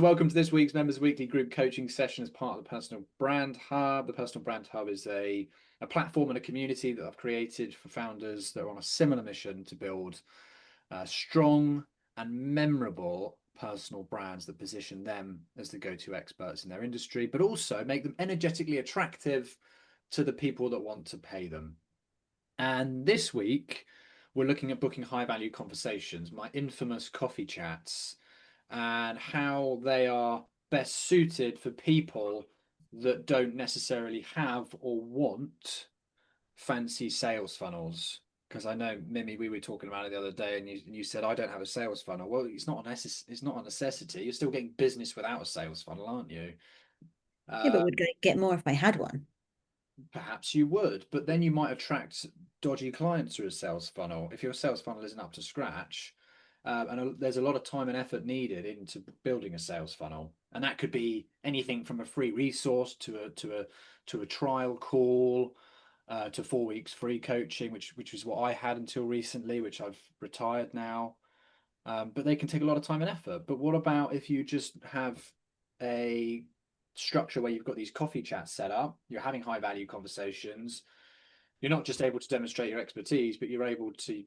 Welcome to this week's Members Weekly group coaching session as part of the Personal Brand Hub. The Personal Brand Hub is a platform and a community that I've created for founders that are on a similar mission to build strong and memorable personal brands that position them as the go-to experts in their industry, but also make them energetically attractive to the people that want to pay them. And this week, we're looking at booking high-value conversations, my infamous coffee chats, and how they are best suited for people that don't necessarily have or want fancy sales funnels. Because I know, Mimi, we were talking about it the other day, and you said I don't have a sales funnel. Well, it's not a necessity. You're still getting business without a sales funnel, aren't you? Yeah, but would get more if I had one. Perhaps you would, but then you might attract dodgy clients through a sales funnel if your sales funnel isn't up to scratch. There's a lot of time and effort needed into building a sales funnel, and that could be anything from a free resource to a trial call, to 4 weeks free coaching, which was what I had until recently, which I've retired now. But they can take a lot of time and effort. But what about if you just have a structure where you've got these coffee chats set up, you're having high value conversations, you're not just able to demonstrate your expertise, but you're able to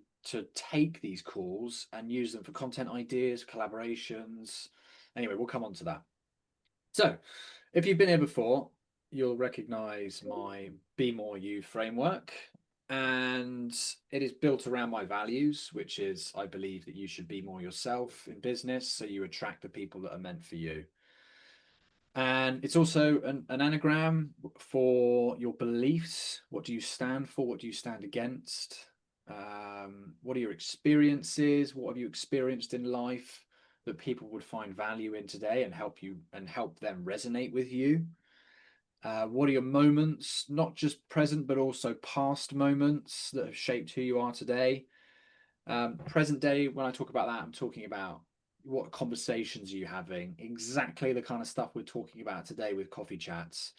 take these calls and use them for content ideas, collaborations. Anyway, we'll come on to that. So if you've been here before, you'll recognize my Be More You framework. And it is built around my values, which is I believe that you should be more yourself in business so you attract the people that are meant for you. And it's also an anagram for your beliefs. What do you stand for? What do you stand against? What are your experiences? What have you experienced in life that people would find value in today and help them resonate with you? What are your moments, not just present, but also past moments that have shaped who you are today? Present day, when I talk about that, I'm talking about what conversations are you having, exactly the kind of stuff we're talking about today with coffee chats,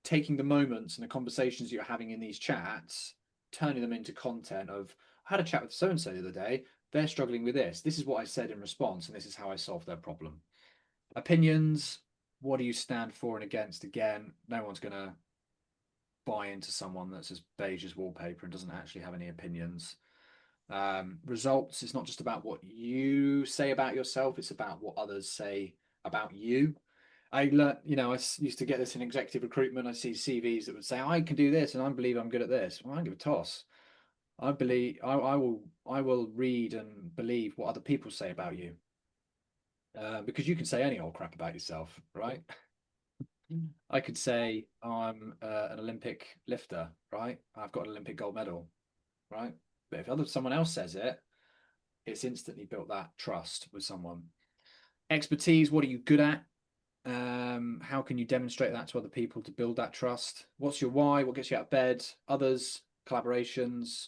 taking the moments and the conversations you're having in these chats, turning them into content of, I had a chat with so-and-so the other day, they're struggling with this. This is what I said in response, and this is how I solved their problem. Opinions, what do you stand for and against? Again, no one's going to buy into someone that's as beige as wallpaper and doesn't actually have any opinions. Results, it's not just about what you say about yourself, it's about what others say about you. I learned, I used to get this in executive recruitment. I see CVs that would say, I can do this and I believe I'm good at this. Well, I don't give a toss. I believe I will read and believe what other people say about you. Because you can say any old crap about yourself, right? I could say I'm an Olympic lifter, right? I've got an Olympic gold medal, right? But if someone else says it, it's instantly built that trust with someone. Expertise, what are you good at? How can you demonstrate that to other people to build that trust? What's your why? What gets you out of bed? Others, collaborations,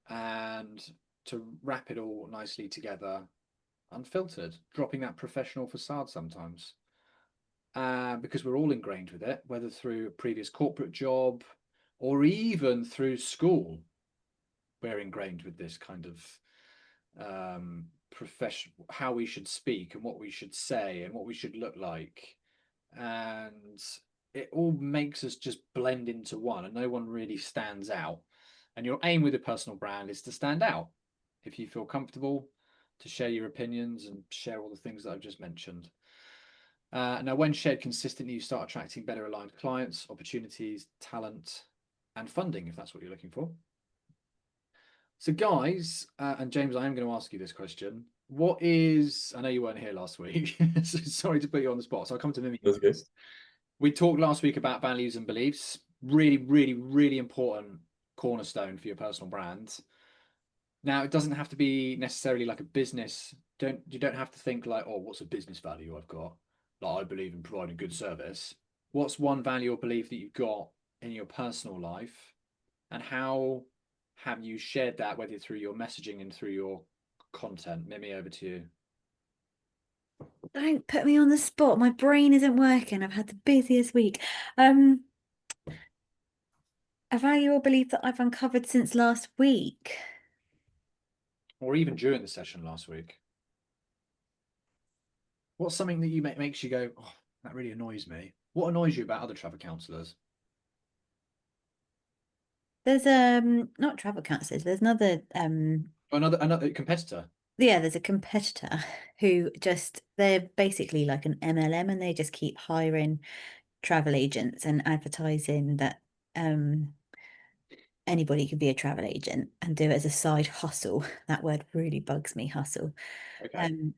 and to wrap it all nicely together, unfiltered, dropping that professional facade sometimes. Because we're all ingrained with it, whether through a previous corporate job or even through school. We're ingrained with this kind of profession, how we should speak and what we should say and what we should look like. And it all makes us just blend into one, and no one really stands out. And your aim with a personal brand is to stand out. If you feel comfortable to share your opinions and share all the things that I've just mentioned. Now, when shared consistently, you start attracting better aligned clients, opportunities, talent, and funding, if that's what you're looking for. So, guys, and James, I am going to ask you this question. I know you weren't here last week, so sorry to put you on the spot. So I'll come to Mimi first. We talked last week about values and beliefs. Really, really, really important cornerstone for your personal brand. Now, it doesn't have to be necessarily like a business. You don't have to think like, oh, what's a business value I've got? Like, I believe in providing good service. What's one value or belief that you've got in your personal life, and how have you shared that, whether through your messaging and through your content? Mimi, over to you. Don't put me on the spot. My brain isn't working. I've had the busiest week. A value or belief that I've uncovered since last week. Or even during the session last week. What's something that you makes you go, oh, that really annoys me? What annoys you about other travel counsellors? There's not travel counselors, there's another Oh, another competitor. yeah, there's a competitor who just they're basically like an MLM and they just keep hiring travel agents and advertising that anybody can be a travel agent and do it as a side hustle. That word really bugs me, hustle. Okay. Um,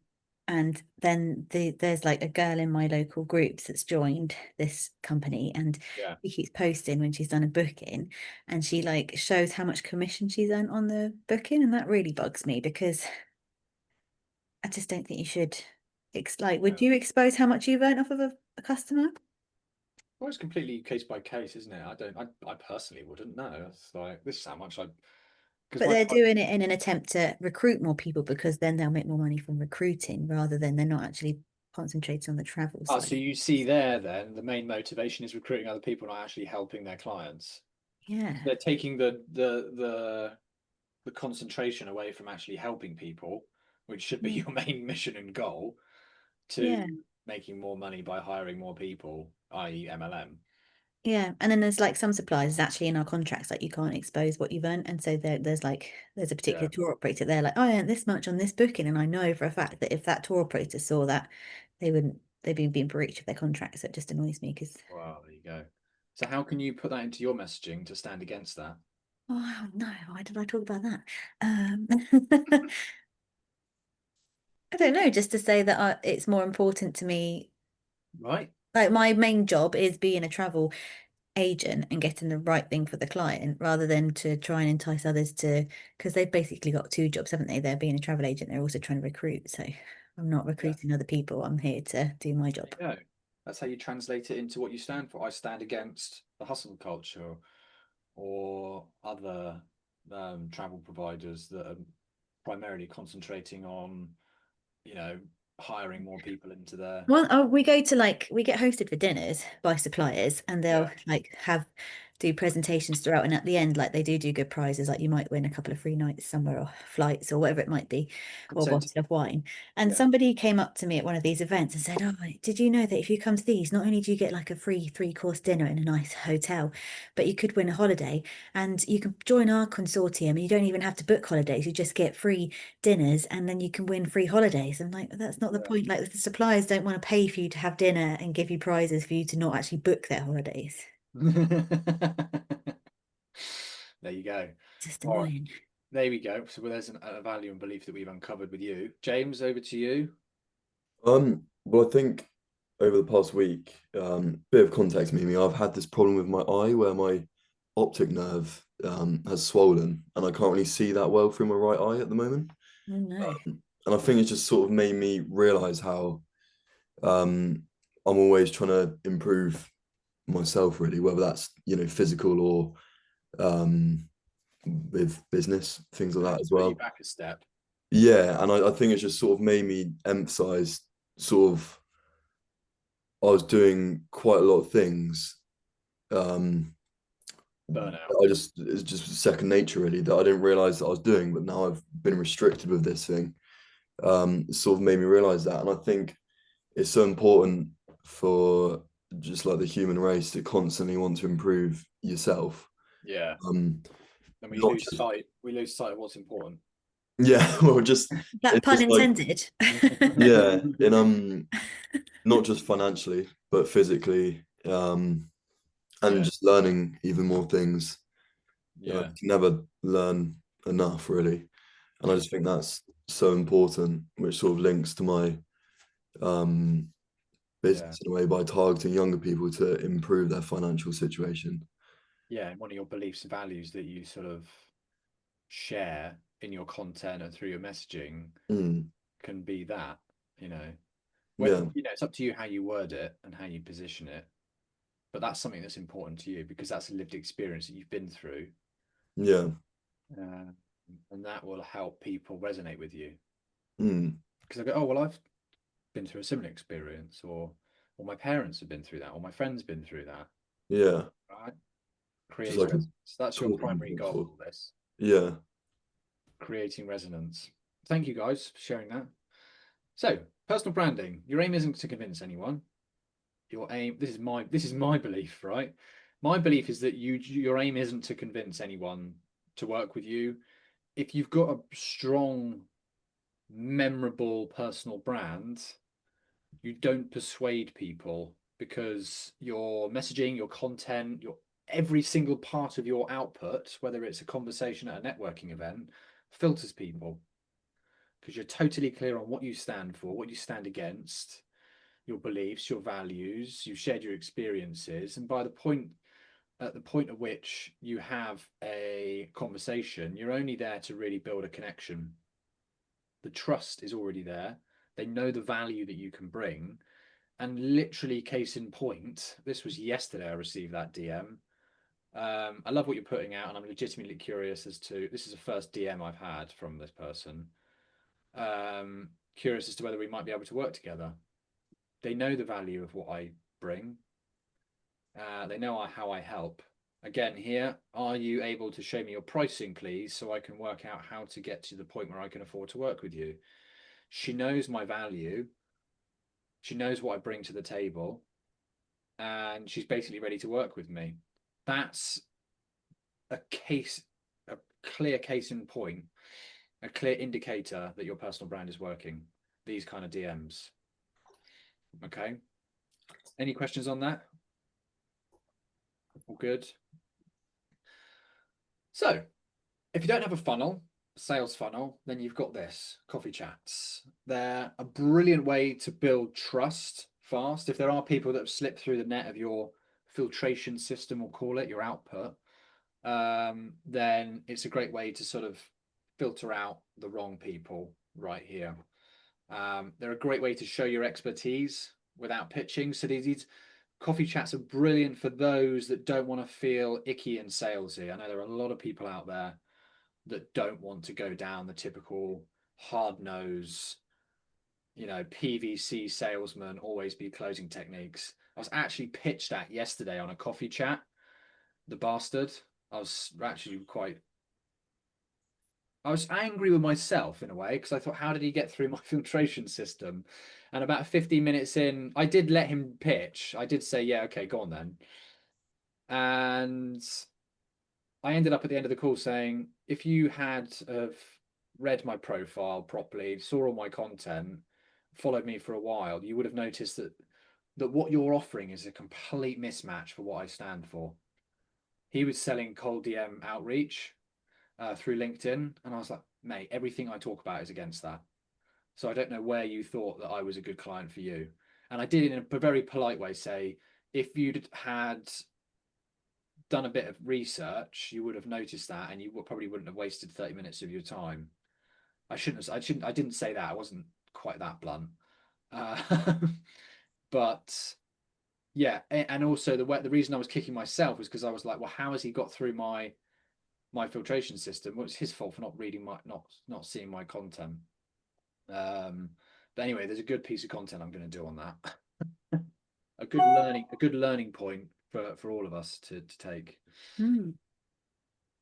and then there's like a girl in my local groups that's joined this company and Yeah. she keeps posting when she's done a booking and she like shows how much commission she's earned on the booking. And that really bugs me because I just don't think you should. It's like, would Yeah. you expose how much you've earned off of a customer? Well, it's completely case by case, isn't it? I don't. I personally wouldn't know. It's like this is how much I because But my they're doing it in an attempt to recruit more people because then they'll make more money from recruiting rather than they're not actually concentrating on the travel oh, side. so you see there then the main motivation is recruiting other people, not actually helping their clients. Yeah. They're taking the concentration away from actually helping people, which should be Yeah. your main mission and goal, Yeah. to making more money by hiring more people, i.e. MLM. Yeah. And then there's like some suppliers actually in our contracts like you can't expose what you've earned. And so there's a particular Yeah. tour operator. They're like, I earned this much on this booking. And I know for a fact that if that tour operator saw that, they'd be being breached of their contract. So it just annoys me because Wow, there you go. So how can you put that into your messaging to stand against that? oh no, why did I talk about that? Um I don't know, just to say that it's more important to me. Right? Like my main job is being a travel agent and getting the right thing for the client rather than to try and entice others to, because they've basically got two jobs, haven't they? They're being a travel agent, they're also trying to recruit. So I'm not Yeah. recruiting other people. I'm here to do my There job. you go. That's how you translate it into what you stand for. I stand against the hustle culture or other travel providers that are primarily concentrating on, you know, hiring more people into their. Well, we go to like we get hosted for dinners by suppliers, and they'll Yeah. like have do presentations throughout, and at the end, like they do good prizes, like you might win a couple of free nights somewhere or flights or whatever it might be, or a bottle of wine. And Yeah. somebody came up to me at one of these events and said, "Oh, did you know that if you come to these, not only do you get like a free three-course dinner in a nice hotel, but you could win a holiday, and you can join our consortium, and you don't even have to book holidays, you just get free dinners and then you can win free holidays." I'm like, that's not the Yeah. point. Like the suppliers don't want to pay for you to have dinner and give you prizes for you to not actually book their holidays. There you go. Just All right. annoying. There we go. So well, there's a value and belief that we've uncovered with you. James, over to you. Well, I think over the past week, bit of context, maybe I've had this problem with my eye where my optic nerve has swollen and I can't really see that well through my right eye at the moment. Oh no. And I think it's just sort of made me realize how um, I'm always trying to improve myself, really, whether that's, physical or um, with business, things like I that had to as put you well. back a step. Yeah, and I think it's just sort of made me emphasize sort of I was doing quite a lot of things. Um, Burnout. it's just second nature really that I didn't realize that I was doing, but now I've been restricted with this thing. It sort of made me realize that, and I think it's so important for just like the human race to constantly want to improve yourself. Yeah. Um, And not just we lose sight of what's important. yeah, well, just That it's pun just like intended. yeah, in not just financially but physically, and Yeah. just learning even more things. Yeah. You can never learn enough, really. And I just think that's so important, which sort of links to my um, Yeah. business in a way by targeting younger people to improve their financial situation. Yeah. And one of your beliefs and values that you sort of share in your content and through your messaging Mm, can be that, you know, yeah, it's up to you how you word it and how you position it. But that's something that's important to you because that's a lived experience that you've been through. yeah, Uh, and that will help people resonate with you. mm, Because I go, oh, well, I've been through a similar experience, or my parents have been through that, or my friend's been through that. yeah. Right? Just Creates like a resonance. That's your talking primary point goal for, of all this, yeah. creating resonance. Thank you guys for sharing that. So personal branding. Your aim isn't to convince anyone. Your aim, this is my belief, right? My belief is that your aim isn't to convince anyone to work with you. If you've got a strong, memorable personal brand, you don't persuade people, because your messaging, your content, your every single part of your output, whether it's a conversation at a networking event, filters people, because you're totally clear on what you stand for, what you stand against, your beliefs, your values, you've shared your experiences. And at the point at which you have a conversation, you're only there to really build a connection. The trust is already there. They know the value that you can bring. And literally, case in point, this was yesterday I received that DM. I love what you're putting out, and I'm legitimately curious as to, this is the first DM I've had from this person. Curious as to whether we might be able to work together. They know the value of what I bring. They know how I help. Again, here, are you able to show me your pricing, please, so I can work out how to get to the point where I can afford to work with you? She knows my value. She knows what I bring to the table, and she's basically ready to work with me. That's a clear case in point, a clear indicator that your personal brand is working. These kind of DMs. Okay. Any questions on that? All good. So, if you don't have a funnel, sales funnel, then you've got this, coffee chats. They're a brilliant way to build trust fast. If there are people that have slipped through the net of your filtration system, we'll call it, your output, then it's a great way to sort of filter out the wrong people right here. They're a great way to show your expertise without pitching. So these coffee chats are brilliant for those that don't want to feel icky and salesy. I know there are a lot of people out there that don't want to go down the typical hard nose, PVC salesman, always be closing techniques. I was actually pitched at yesterday on a coffee chat, the bastard. I was angry with myself in a way, because I thought, how did he get through my filtration system? And about 15 minutes in, I did let him pitch. I did say, yeah, okay, go on then. And I ended up at the end of the call saying, if you had have read my profile properly, saw all my content, followed me for a while, you would have noticed that what you're offering is a complete mismatch for what I stand for. He was selling cold DM outreach through LinkedIn, and I was like, mate, everything I talk about is against that. So I don't know where you thought that I was a good client for you. And I did, in a very polite way, say, if you'd had done a bit of research, you would have noticed that, and you probably wouldn't have wasted 30 minutes of your time. I didn't say that. I wasn't quite that blunt. But yeah, and also the reason I was kicking myself was because I was like, well, how has he got through my filtration system? Well, it's his fault for not reading not seeing my content. But anyway, there's a good piece of content I'm going to do on that. a good learning point for all of us to take.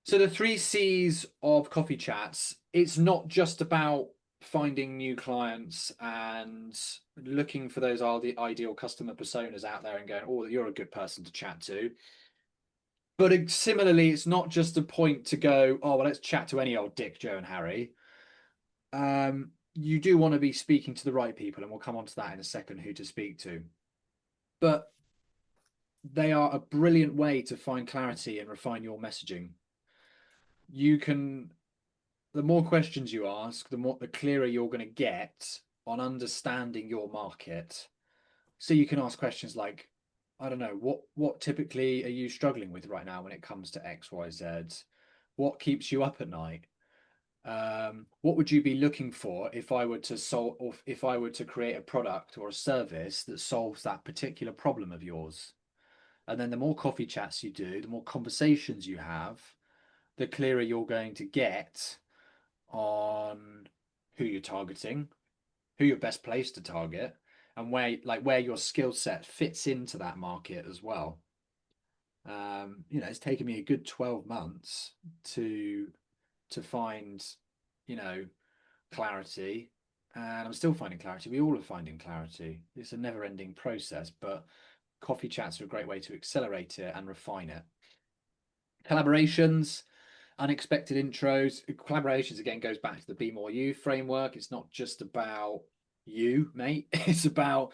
So the 3 C's of coffee chats, it's not just about finding new clients and looking for those ideal customer personas out there and going, oh, you're a good person to chat to. But similarly, it's not just a point to go, oh, well, let's chat to any old Dick, Joe, and Harry. You do want to be speaking to the right people, and we'll come on to that in a second, who to speak to. But they are a brilliant way to find clarity and refine your messaging. The more questions you ask, the clearer you're going to get on understanding your market. So you can ask questions like, I don't know, what typically are you struggling with right now when it comes to X, Y, Z? What keeps you up at night? What would you be looking for if I were to create a product or a service that solves that particular problem of yours? And then the more coffee chats you do, the more conversations you have, the clearer you're going to get on who you're targeting, who you're best placed to target, and where your skill set fits into that market as well. It's taken me a good 12 months to find, clarity and I'm still finding clarity. We all are finding clarity. It's a never-ending process, but coffee chats are a great way to accelerate it and refine it. Collaborations, unexpected intros. Collaborations again goes back to the Be More You framework. It's not just about you, mate. It's about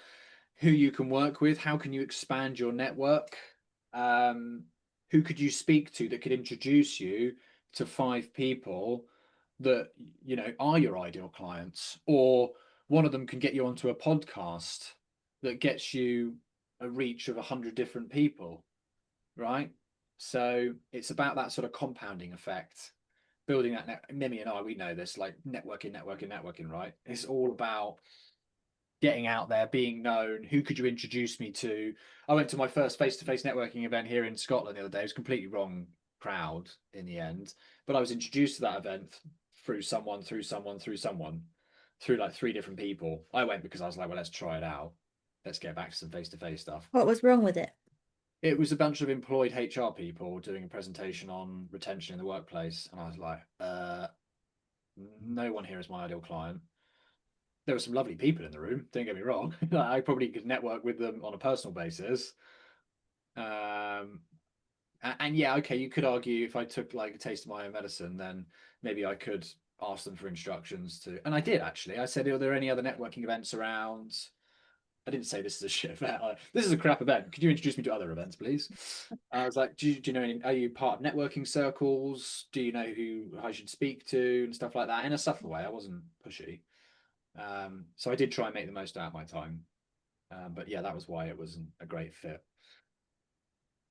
who you can work with. How can you expand your network? Who could you speak to that could introduce you to 5 people that are your ideal clients, or one of them can get you onto a podcast that gets you a reach of 100 different people, right? So it's about that sort of compounding effect, building that Mimi and I, we know this, like networking, right? It's all about getting out there, being known. Who could you introduce me to? I went to my first face-to-face networking event here in Scotland the other day. It was a completely wrong crowd in the end, but I was introduced to that event through like 3 different people. I went because I was like, well, let's try it out. Let's get back to some face-to-face stuff. What was wrong with it? It was a bunch of employed HR people doing a presentation on retention in the workplace. And I was like, no one here is my ideal client. There were some lovely people in the room, don't get me wrong. I probably could network with them on a personal basis. And yeah, okay, you could argue if I took like a taste of my own medicine, then maybe I could ask them for instructions to, and I did actually. I said, are there any other networking events around? I didn't say this is a shit event. This is a crap event. Could you introduce me to other events, please? I was like, do you know any, are you part of networking circles? Do you know who I should speak to and stuff like that? In a subtle way, I wasn't pushy. So I did try and make the most out of my time. But yeah, that was why it wasn't a great fit.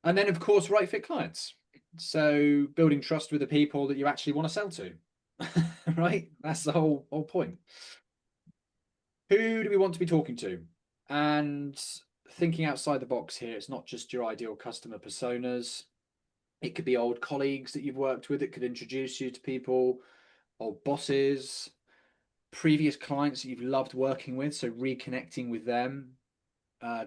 And then, of course, right fit clients. So building trust with the people that you actually want to sell to, right? That's the whole point. Who do we want to be talking to? And thinking outside the box here, it's not just your ideal customer personas. It could be old colleagues that you've worked with. It could introduce you to people, old bosses, previous clients that you've loved working with. So reconnecting with them,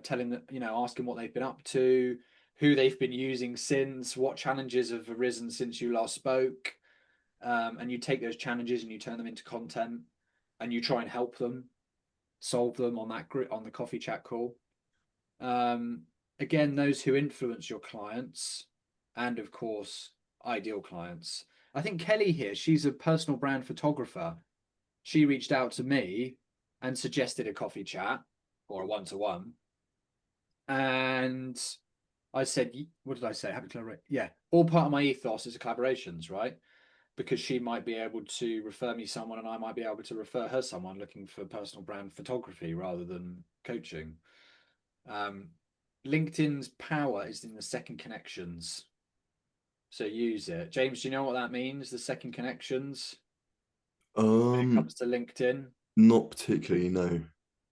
telling them, asking what they've been up to, who they've been using since, what challenges have arisen since you last spoke. And you take those challenges and you turn them into content and you try and help them solve them on the coffee chat call. Again, those who influence your clients and of course ideal clients. I think Kelly here, she's a personal brand photographer. She reached out to me and suggested a coffee chat or a one-to-one. And I said, what did I say? Happy to collaborate. Yeah, all part of my ethos is collaborations, right? Because she might be able to refer me someone and I might be able to refer her someone looking for personal brand photography rather than coaching. LinkedIn's power is in the second connections. So use it. James, do you know what that means? The second connections when it comes to LinkedIn? Not particularly, no.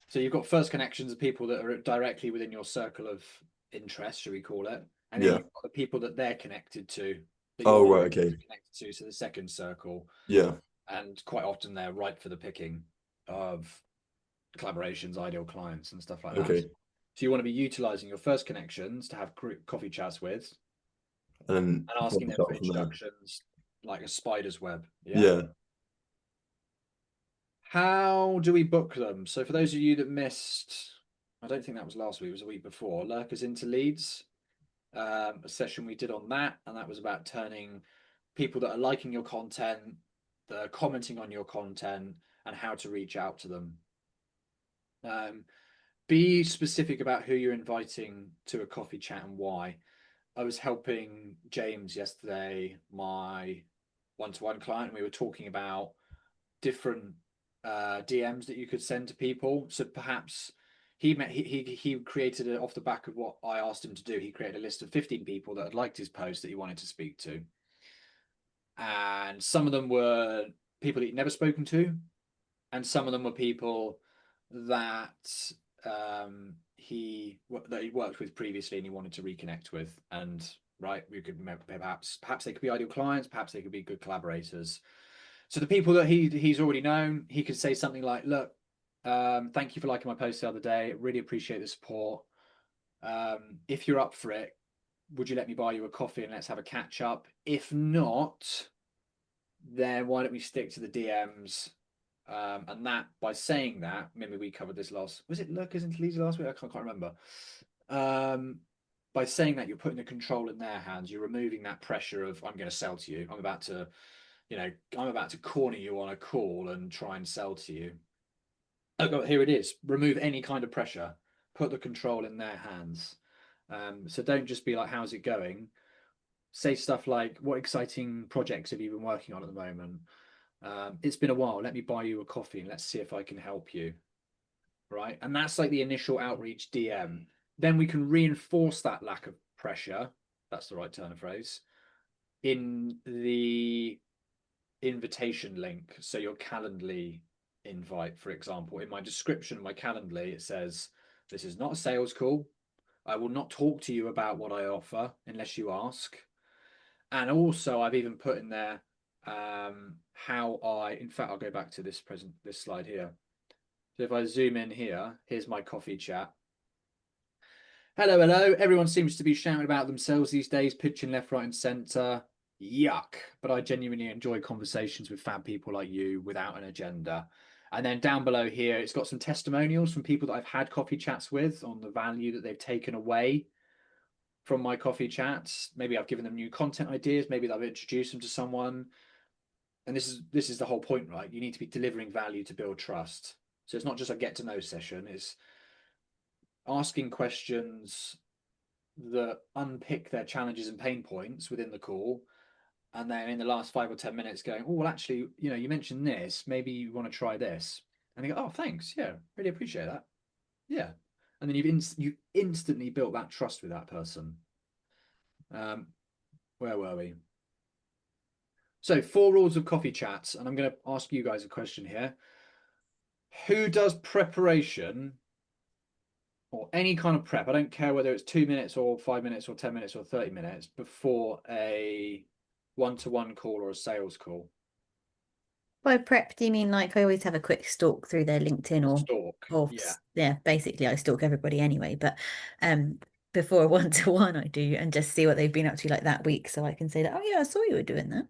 So you've got first connections of people that are directly within your circle of interest, should we call it? And then you've got the people that they're connected to. Oh, right, okay. Connected to, so the second circle. Yeah. And quite often they're ripe for the picking of collaborations, ideal clients, and stuff like that. Okay. So you want to be utilizing your first connections to have coffee chats with, and asking them for introductions like a spider's web. Yeah. How do we book them? So for those of you that missed, I don't think that was last week, it was a week before, Lurkers into Leads, a session we did on that, and that was about turning people that are liking your content, that are commenting on your content, and how to reach out to them. Be specific about who you're inviting to a coffee chat and why. I was helping James yesterday, my one-to-one client, and we were talking about different DMs that you could send to people. So perhaps he created it off the back of what I asked him to do. He created a list of 15 people that had liked his post that he wanted to speak to. And some of them were people that he'd never spoken to. And some of them were people that he worked with previously and he wanted to reconnect with. And right, we could perhaps they could be ideal clients, perhaps they could be good collaborators. So the people that he's already known, he could say something like, look, thank you for liking my post the other day. Really appreciate the support. If you're up for it, would you let me buy you a coffee and let's have a catch up? If not, then why don't we stick to the DMs And that, by saying that, maybe we covered this last, was it Lurkers into Leisure last week? I can't remember. By saying that, you're putting the control in their hands. You're removing that pressure of, I'm going to sell to you. I'm about to corner you on a call and try and sell to you. Oh, here it is. Remove any kind of pressure. Put the control in their hands. So don't just be like, how's it going? Say stuff like, what exciting projects have you been working on at the moment? It's been a while. Let me buy you a coffee and let's see if I can help you. Right. And that's like the initial outreach DM. Then we can reinforce that lack of pressure. That's the right turn of phrase. In the invitation link. So your Calendly invite, for example, in my description of my Calendly, it says, this is not a sales call. I will not talk to you about what I offer unless you ask. And also I've even put in there how in fact, I'll go back to this slide here. So if I zoom in here, here's my coffee chat. Hello. Everyone seems to be shouting about themselves these days, pitching left, right, and centre. Yuck. But I genuinely enjoy conversations with fab people like you without an agenda. And then down below here, it's got some testimonials from people that I've had coffee chats with on the value that they've taken away from my coffee chats. Maybe I've given them new content ideas. Maybe I've introduced them to someone. And this is the whole point, right? You need to be delivering value to build trust. So it's not just a get to know session. It's asking questions that unpick their challenges and pain points within the call. And then in the last 5 or 10 minutes going, oh, well, actually, you mentioned this, maybe you want to try this. And they go, oh, thanks. Yeah, really appreciate that. Yeah. And then you've instantly built that trust with that person. Where were we? So 4 rules of coffee chats. And I'm going to ask you guys a question here. Who does preparation or any kind of prep? I don't care whether it's 2 minutes or 5 minutes or 10 minutes or 30 minutes before a one-to-one call or a sales call. By prep, do you mean like I always have a quick stalk through their LinkedIn or yeah, basically I stalk everybody anyway, but before a one-to-one I do, and just see what they've been up to like that week, so I can say that, oh yeah, I saw you were doing that.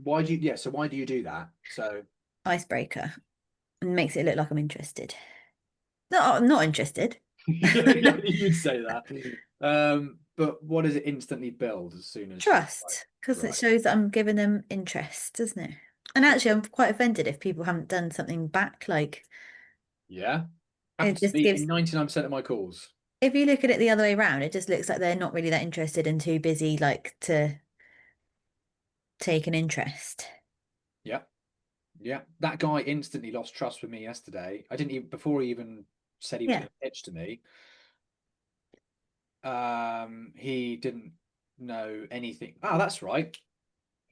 Why do you do that? So icebreaker, and makes it look like I'm interested. No, I'm not interested. You'd say that. But what does it instantly build as soon as Trust, because it shows that I'm giving them interest, doesn't it? And actually, I'm quite offended if people haven't done something back. Like, yeah, it just in gives. 99% of my calls. If you look at it the other way around, it just looks like they're not really that interested and too busy, like, to take an interest. Yeah. That guy instantly lost trust with me yesterday. I didn't even, before he even said he was going to pitch to me. He didn't know anything. Oh, that's right.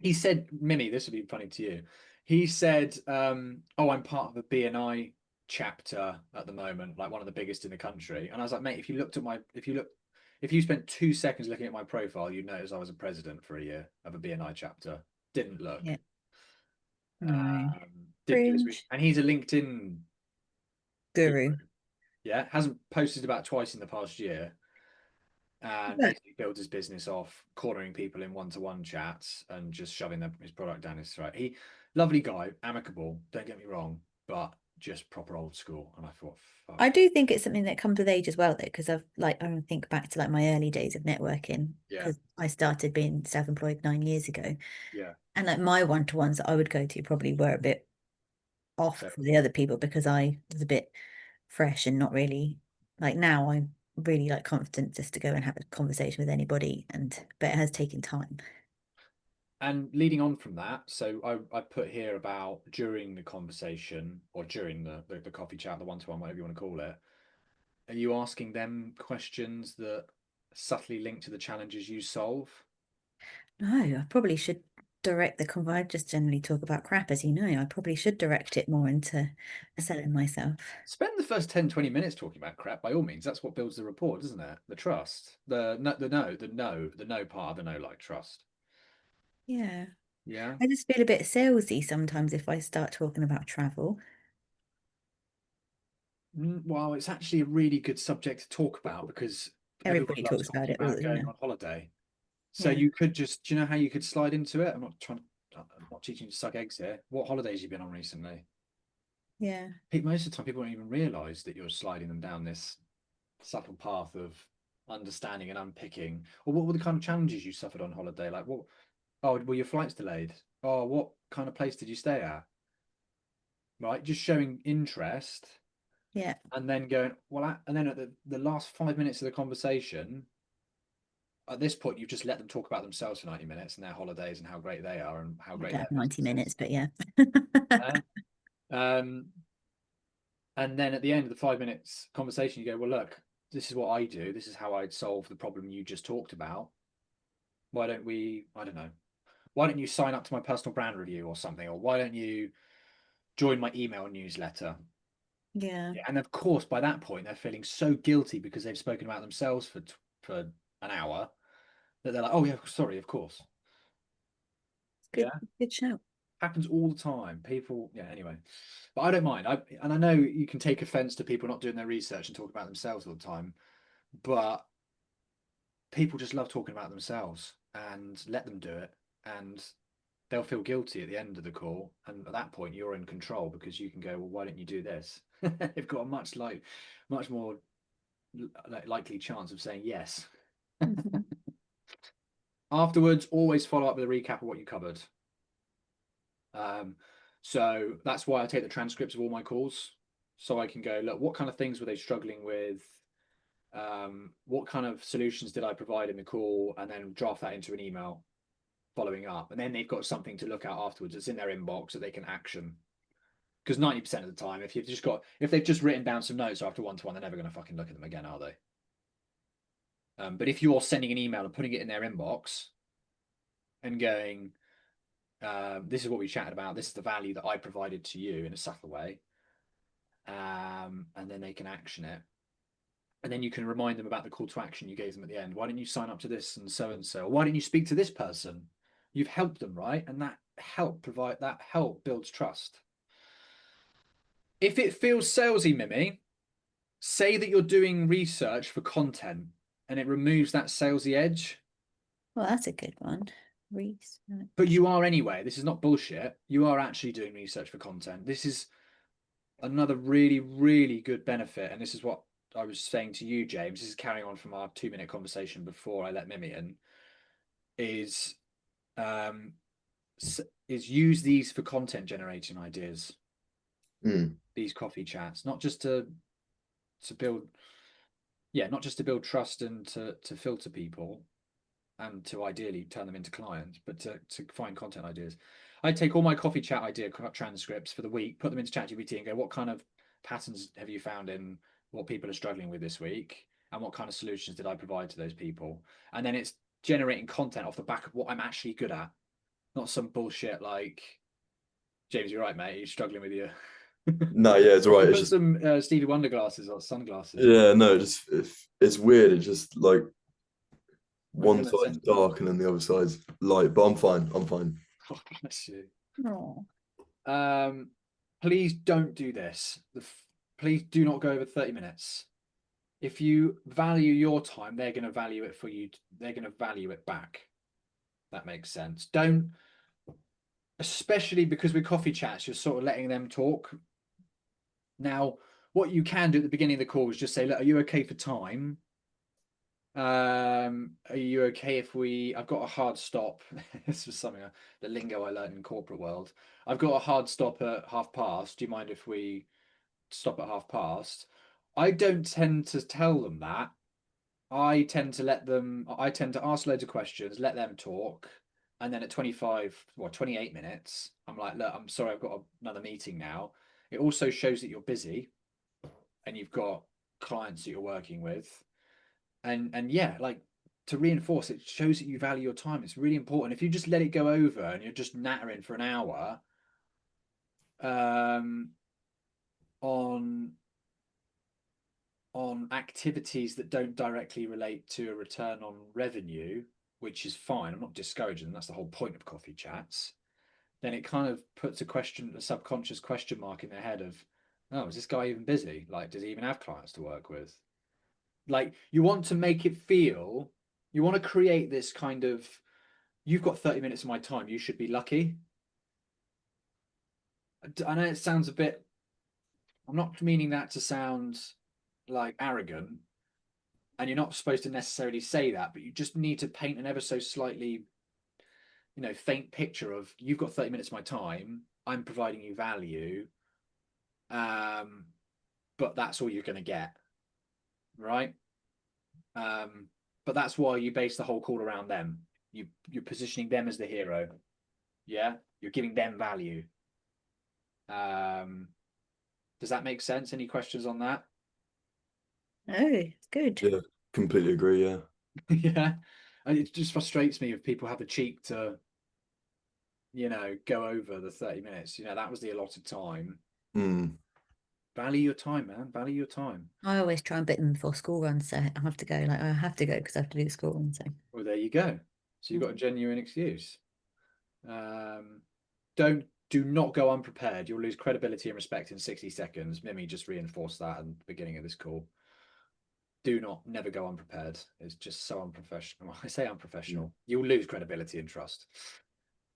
He said, Mimi, this would be funny to you. He said, oh, I'm part of a BNI chapter at the moment, like one of the biggest in the country. And I was like, mate, if you spent 2 seconds looking at my profile, you'd notice I was a president for a year of a BNI chapter. Didn't look. Yeah. No. Didn't do it. And he's a LinkedIn guru. Yeah, hasn't posted about twice in the past year. And basically builds his business off cornering people in one-to-one chats and just shoving his product down his throat. Lovely guy, amicable, don't get me wrong, but just proper old school. And I thought, fuck. I do think it's something that comes with age as well, though, because I think back to like my early days of networking, because I started being self-employed 9 years ago. Yeah. And like my one-to-ones that I would go to probably were a bit off for the other people, because I was a bit fresh and not really, like, now I'm really like confident just to go and have a conversation with anybody, but it has taken time. And leading on from that, so I put here about during the conversation or during the coffee chat, the one-to-one, whatever you want to call it, are you asking them questions that subtly link to the challenges you solve? No, I probably should direct the convo. I just generally talk about crap, as you know. I probably should direct it more into selling myself. Spend the first 10, 20 minutes talking about crap, by all means. That's what builds the rapport, doesn't it? The trust. The no part of the no like trust. Yeah. Yeah. I just feel a bit salesy sometimes if I start talking about travel. Well, it's actually a really good subject to talk about because Everybody everyone loves talks about talking it about going on holiday. So Yeah. you could just, do you know how you could slide into it? I'm not teaching you to suck eggs here. What holidays have you been on recently? Yeah. Most of the time people don't even realize that you're sliding them down this subtle path of understanding and unpicking. Or what were the kind of challenges you suffered on holiday? Like what, oh, were your flights delayed? Oh, what kind of place did you stay at? Right, just showing interest. Yeah. And then going, well, and then at the last 5 minutes of the conversation, at this point, you've just let them talk about themselves for 90 minutes and their holidays and how great they are and how great their 90 minutes, business but yeah. is. And then at the end of the 5 minutes conversation, you go, well, look, this is what I do. This is how I'd solve the problem you just talked about. Why don't we, I don't know, why don't you sign up to my personal brand review or something? Or why don't you join my email newsletter? Yeah. And of course, by that point, they're feeling so guilty because they've spoken about themselves for an hour that they're like, oh, yeah, sorry, of course. Good, Yeah. good shout. Happens all the time. People, yeah, anyway. But I don't mind. And I know you can take offense to people not doing their research and talk about themselves all the time, but people just love talking about themselves, and let them do it. And they'll feel guilty at the end of the call. And at that point, you're in control because you can go, well, why don't you do this? They've got a much more likely chance of saying yes. Mhm. Afterwards, always follow up with a recap of what you covered. So that's why I take the transcripts of all my calls, so I can go, look, what kind of things were they struggling with? What kind of solutions did I provide in the call? And then draft that into an email following up. And then they've got something to look at afterwards. It's in their inbox that they can action. Because 90% of the time, if they've just written down some notes after one-to-one, they're never going to fucking look at them again, are they? But if you're sending an email and putting it in their inbox and going, this is what we chatted about, this is the value that I provided to you in a subtle way, and then they can action it. And then you can remind them about the call to action you gave them at the end. Why don't you sign up to this and so and so? Why don't you speak to this person? You've helped them, right? And that help builds trust. If it feels salesy, Mimi, say that you're doing research for content and it removes that salesy edge. Well, that's a good one. Research. But you are anyway. This is not bullshit. You are actually doing research for content. This is another really, really good benefit. And this is what I was saying to you, James. This is carrying on from our 2-minute conversation before I let Mimi in. Is use these for content generating ideas. These coffee chats, not just to build, not just to build trust and to filter people and to ideally turn them into clients, but to find content ideas. I take all my coffee chat idea transcripts for the week, put them into ChatGPT and go, what kind of patterns have you found in what people are struggling with this week? And what kind of solutions did I provide to those people? And then it's generating content off the back of what I'm actually good at, not some bullshit like, James, you're right, mate. You're struggling with your. No, yeah, it's all right. It's Put just, some Stevie Wonder glasses or sunglasses. yeah, no, it's weird. It's just like Why one feel side's insensitive? dark and then the other side's light. But I'm fine. I'm fine. Oh, bless you. Oh. Please don't do this. Please do not go over 30 minutes. If you value your time, they're going to value it for you. They're going to value it back. That makes sense. Don't, especially because with coffee chats, you're sort of letting them talk. Now, what you can do at the beginning of the call is just say, look, are you okay for time? Are you okay if I've got a hard stop. This was something, the lingo I learned in corporate world. I've got a hard stop at past. Do you mind if we stop at past? I don't tend to tell them that. I tend to ask loads of questions, let them talk. And then at 28 minutes, I'm like, look, I'm sorry, I've got another meeting now. It also shows that you're busy and you've got clients that you're working with. And yeah, like, to reinforce, it shows that you value your time. It's really important. If you just let it go over and you're just nattering for an hour on activities that don't directly relate to a return on revenue, which is fine, I'm not discouraging, that's the whole point of coffee chats, then it kind of puts a subconscious question mark in their head of, oh, is this guy even busy? Like, does he even have clients to work with? Like, you want to make it feel, you want to create this kind of, you've got 30 minutes of my time, you should be lucky. I know it sounds a bit I'm not meaning that to sound like arrogant, and you're not supposed to necessarily say that, but you just need to paint an ever so slightly, faint picture of, you've got 30 minutes of my time, I'm providing you value, but that's all you're going to get, right? But that's why you base the whole call around them. You're positioning them as the hero. Yeah, you're giving them value. Does that make sense? Any questions on that? Oh, it's good. Yeah, completely agree. Yeah. Yeah, and it just frustrates me if people have the cheek to, go over the 30 minutes. That was the allotted time. Mm. Value your time, man. Value your time. I always try and bit them before school runs, so I have to go. Like I have to go because I have to do the school run. So Well, there you go. So you've got a genuine excuse. Do not go unprepared. You'll lose credibility and respect in 60 seconds. Mimi just reinforced that at the beginning of this call. Never go unprepared. It's just so unprofessional. I say unprofessional. You'll lose credibility and trust.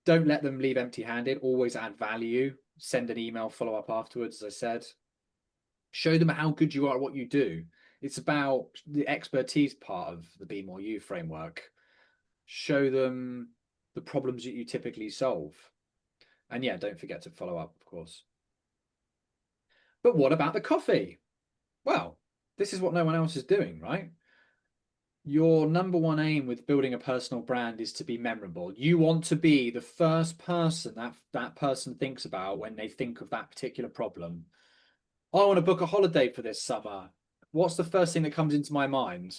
Don't let them leave empty-handed. Always add value. Send an email, follow up afterwards, as I said. Show them how good you are at what you do. It's about the expertise part of the Be More You framework. Show them the problems that you typically solve. And yeah, don't forget to follow up, of course. But what about the coffee? Well, this is what no one else is doing, right? Your number one aim with building a personal brand is to be memorable. You want to be the first person that person thinks about when they think of that particular problem. I want to book a holiday for this summer. What's the first thing that comes into my mind?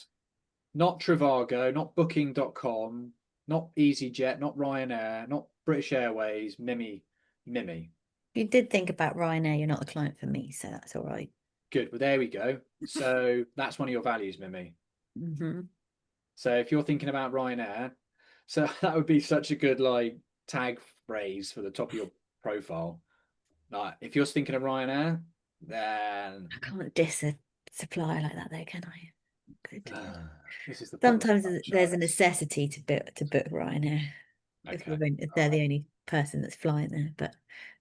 Not Trivago, not booking.com, not EasyJet, not Ryanair, not British Airways, Mimi. if you did think about Ryanair, you're not the client for me, so that's all right. Good. Well, there we go. So that's one of your values, Mimi. Mm-hmm. So if you're thinking about Ryanair, so that would be such a good tag phrase for the top of your profile. Like if you're thinking of Ryanair, then I can't diss a supplier like that, though, can I? Good. this is the Sometimes there's a franchise. necessity to book Ryanair Okay. if they're the only person that's flying there, but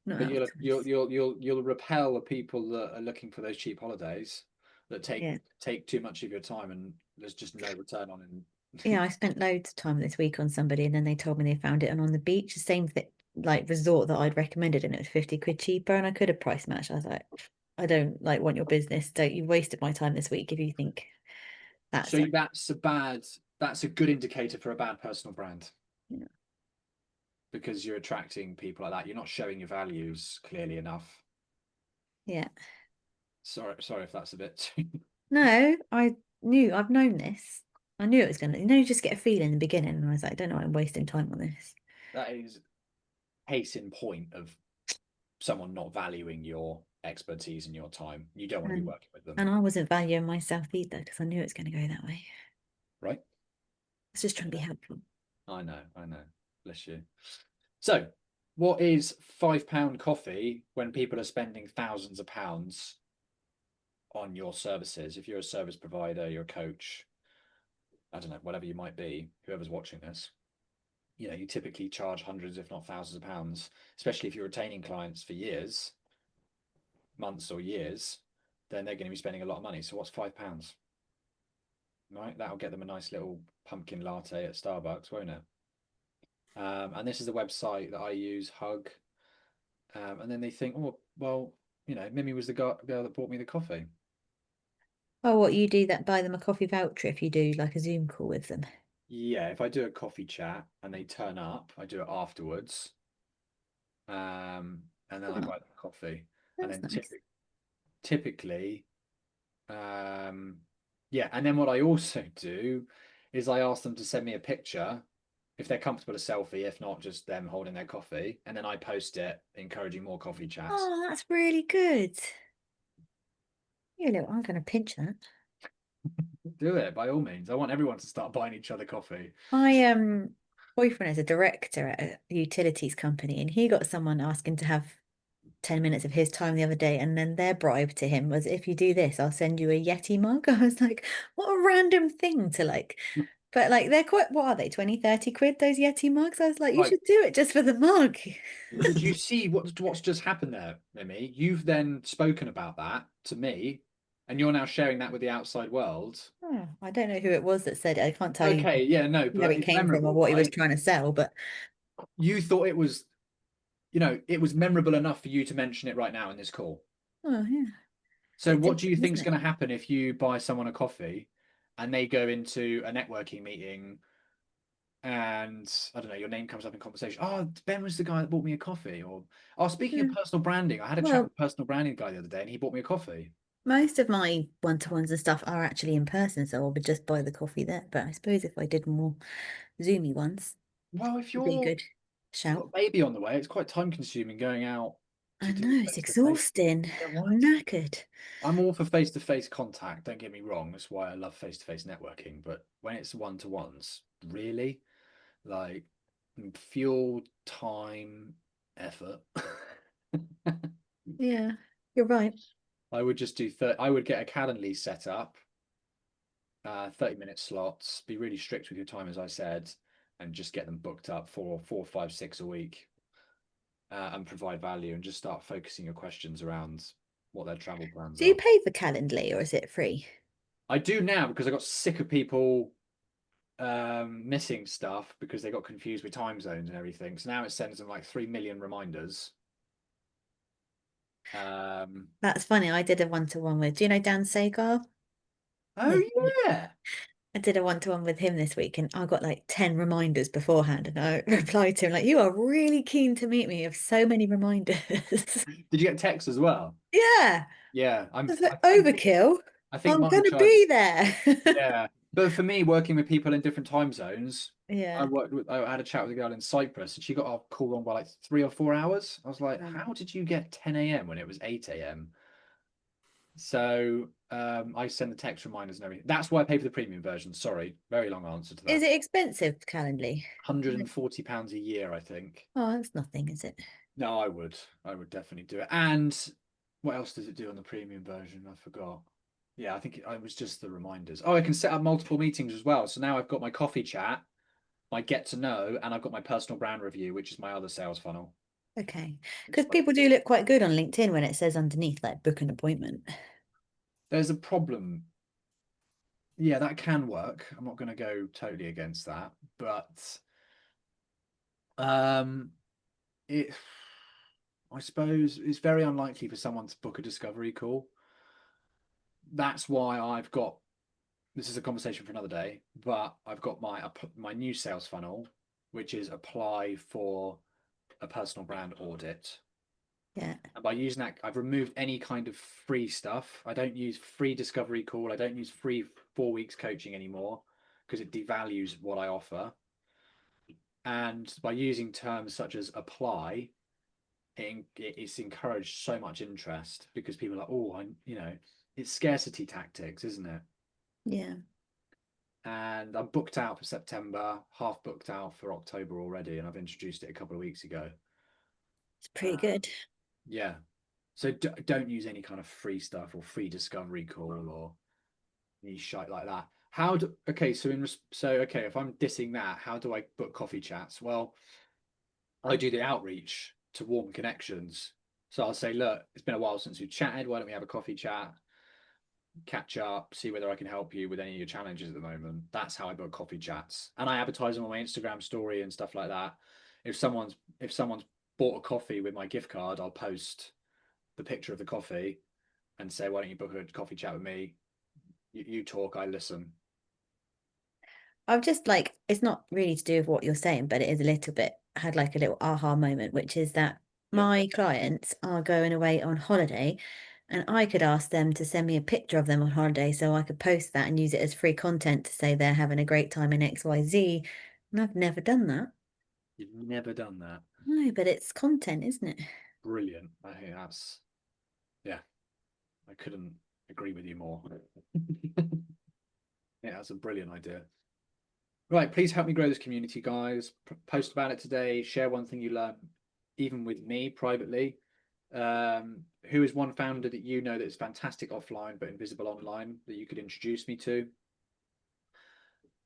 not But out of choice. you'll repel the people that are looking for those cheap holidays that Yeah. take too much of your time and there's just no return on it. Yeah, I spent loads of time this week on somebody, and then they told me they found it on the beach, the same thing, like resort that I'd recommended, and it was 50 quid cheaper, and I could have price matched. I was like, I don't want your business. Don't you wasted my time this week if you think that's So that's a good indicator for a bad personal brand. yeah. Because you're attracting people like that. You're not showing your values clearly enough. Yeah. Sorry if that's a bit No, I've known this. I knew it was gonna, you just get a feeling in the beginning, and I was like, I don't know, I'm wasting time on this. that is case in point of someone not valuing your expertise and your time. You don't want to be working with them. And I wasn't valuing myself either because I knew it was going to go that way. Right? I was just trying to be helpful. I know. Bless you. So, what is £5 coffee when people are spending thousands of pounds on your services? If you're a service provider, you're a coach, I don't know, whatever you might be, whoever's watching this, you typically charge hundreds, if not thousands of pounds, especially if you're retaining clients for years, months or years, then they're going to be spending a lot of money. So what's £5? Right? That'll get them a nice little pumpkin latte at Starbucks, won't it? And this is the website that I use, Hug. And then they think, oh, well, Mimi was the girl that bought me the coffee. Oh, what you do that, buy them a coffee voucher if you do like a Zoom call with them. Yeah, if I do a coffee chat and they turn up, I do it afterwards. And then I buy them a coffee. And That's then nice. typically, yeah. And then what I also do is I ask them to send me a picture if they're comfortable, a selfie, if not just them holding their coffee, and then I post it encouraging more coffee chats. Oh, that's really good. Yeah, look, I'm going to pinch that. Do it by all means. I want everyone to start buying each other coffee. My boyfriend is a director at a utilities company, and he got someone asking to have 10 minutes of his time the other day, and then their bribe to him was, if you do this, I'll send you a Yeti mug. I was like, what a random thing to But like they're quite, what are they, 20, 30 quid, those Yeti mugs? I was like, you Right. should do it just for the mug. Did you see what's just happened there, Mimi? You've then spoken about that to me, and you're now sharing that with the outside world. Oh, I don't know who it was that said it. I can't tell you Okay, yeah, no, where but it it's came from or memorable, what he was right? trying to sell, but You thought it was, it was memorable enough for you to mention it right now in this call. oh yeah, So bit what do you different, think isn't is it? going to happen if you buy someone a coffee and they go into a networking meeting and I don't know, your name comes up in conversation. Oh, Ben was the guy that bought me a coffee. Or, oh, speaking of Yeah. personal branding, I had a chat Well, with a personal branding guy the other day and he bought me a coffee. most of my one-to-ones and stuff are actually in person, so I would just buy the coffee there. But I suppose if I did more Zoomy ones, Well, if it'd be a you're good you've shout. got a baby on the way, it's quite time consuming going out to I do know, it's face to face. exhausting. Yeah, I'm why? knackered. I'm all for face to face contact, don't get me wrong. That's why I love face to face networking. But when it's one to ones, really? Like fuel, time, effort. Yeah, you're right. I would just do I would get a Calendly set up, 30-minute slots, be really strict with your time, as I said, and just get them booked up for 4, 5, 6 a week, and provide value and just start focusing your questions around what their travel plans Do you are. pay for Calendly or is it free? I do now because I got sick of people missing stuff because they got confused with time zones and everything. So now it sends them like 3 million reminders. Um, That's funny. I did a one-to-one with, do you know Dan Sagar? oh yeah. I did a one-to-one with him this week and I got like 10 reminders beforehand and I replied to him like, you are really keen to meet me. You have so many reminders. Did you get text as well? Yeah. Yeah, I was like, overkill. I think I'm mine gonna charge. be there. Yeah, but for me, working with people in different time zones, Yeah. I had a chat with a girl in Cyprus, and she got our call wrong by like 3 or 4 hours. I was like, Right. "How did you get 10 a.m. when it was 8 a.m.?" So I send the text reminders and everything. That's why I pay for the premium version. Sorry, very long answer to Is that. it expensive, Calendly? £140 a year, I think. Oh, that's nothing, is it? No, I would definitely do it. And what else does it do on the premium version? I forgot. Yeah, I think it was just the reminders. Oh, I can set up multiple meetings as well. So now I've got my coffee chat, my get to know, and I've got my personal brand review, which is my other sales funnel. Okay. Which Because is like, people do look quite good on LinkedIn when it says underneath, like book an appointment. there's a problem. Yeah, that can work. I'm not going to go totally against that, but um, it. I suppose it's very unlikely for someone to book a discovery call. That's why I've got this is a conversation for another day, but I've got my new sales funnel, which is apply for a personal brand audit. Yeah. And by using that, I've removed any kind of free stuff. I don't use free discovery call. I don't use free 4 weeks coaching anymore because it devalues what I offer. And by using terms such as apply, it's encouraged so much interest because people are like, oh, it's scarcity tactics, isn't it? Yeah. And I'm booked out for September, half booked out for October already, and I've introduced it a couple of weeks ago. It's pretty good. Yeah, so don't use any kind of free stuff or free discovery call or any shite like that. How do okay? Okay, if I'm dissing that, how do I book coffee chats? Well, I do the outreach to warm connections. So I'll say, look, it's been a while since we've chatted. Why don't we have a coffee chat? Catch up, see whether I can help you with any of your challenges at the moment. That's how I book coffee chats, and I advertise them on my Instagram story and stuff like that. If someone's bought a coffee with my gift card, I'll post the picture of the coffee and say, "Why don't you book a coffee chat with me? You talk, I listen." I've just like, it's not really to do with what you're saying, but it is a little bit, I had like a little aha moment, which is that Yeah, my clients are going away on holiday and I could ask them to send me a picture of them on holiday so I could post that and use it as free content to say they're having a great time in XYZ. And I've never done that. you've never done that. No, but it's content, isn't it? Brilliant. I think that's yeah. I couldn't agree with you more. Yeah, that's a brilliant idea. Right, please help me grow this community, guys. Post about it today. Share one thing you learned, even with me privately. Who is one founder that you know that's fantastic offline but invisible online that you could introduce me to?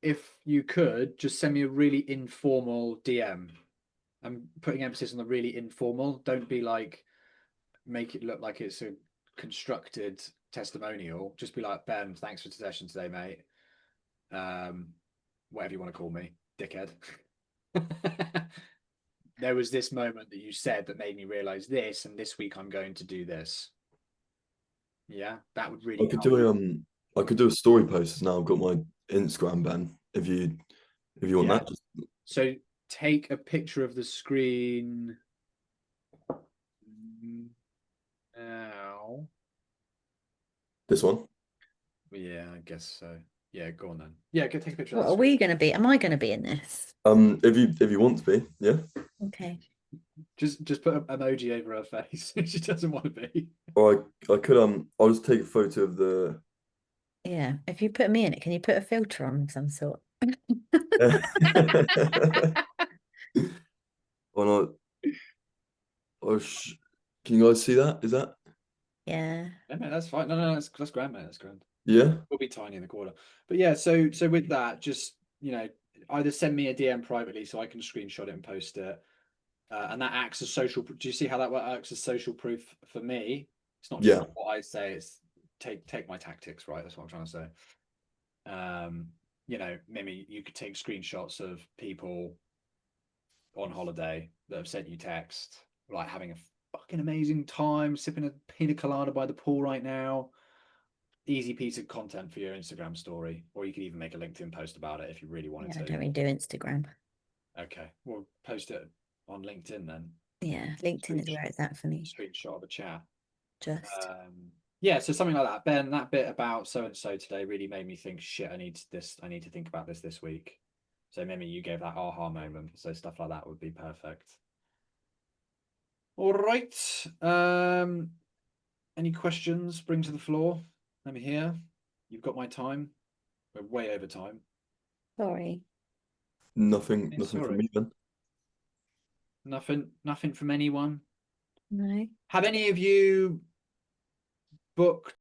if you could just send me a really informal DM. I'm putting emphasis on the really informal. Don't be like, make it look like it's a constructed testimonial. Just be like, Ben, thanks for the session today, mate. Whatever you want to call me, dickhead. There was this moment that you said that made me realize this, and this week I'm going to do this. Yeah, that would really I could help. do I could do a story post now. I've got my Instagram, Ben. If you want Yeah. that, just So take a picture of the screen now. this one. Yeah, I guess so. Yeah, go on then. Yeah, go take a picture of What that are screen. we going to be? Am I going to be in this? If you want to be, yeah. Okay. Just put an emoji over her face. She doesn't want to be. Or I could I'll just take a photo of the. Yeah. If you put me in it, can you put a filter on of some sort? Or not. Can you guys see that? Is that? Yeah. Yeah, mate, that's fine. No, that's grand, mate. That's grand. Yeah. We'll be tiny in the corner. But yeah, so with that, just either send me a DM privately so I can screenshot it and post it. And that acts as social. Do you see how that works as social proof for me? It's not just Yeah. what I say. It's take my tactics, right? That's what I'm trying to say. Mimi, you could take screenshots of people on holiday that have sent you text, like having a fucking amazing time, sipping a pina colada by the pool right now. Easy piece of content for your Instagram story, or you could even make a LinkedIn post about it if you really wanted Yeah, I to. don't really do Instagram. Okay, we'll post it on LinkedIn then. Yeah, LinkedIn is where it's at for me. Screenshot of a chat. Just. Yeah, so something like that. Ben, that bit about so and so today really made me think, shit, I need to think about this week. So maybe you gave that aha moment. So stuff like that would be perfect. All right. Any questions? Bring to the floor. Let me hear. You've got my time. We're way over time. Sorry. Nothing from Sorry. me, Ben. Nothing from anyone. No. Have any of you booked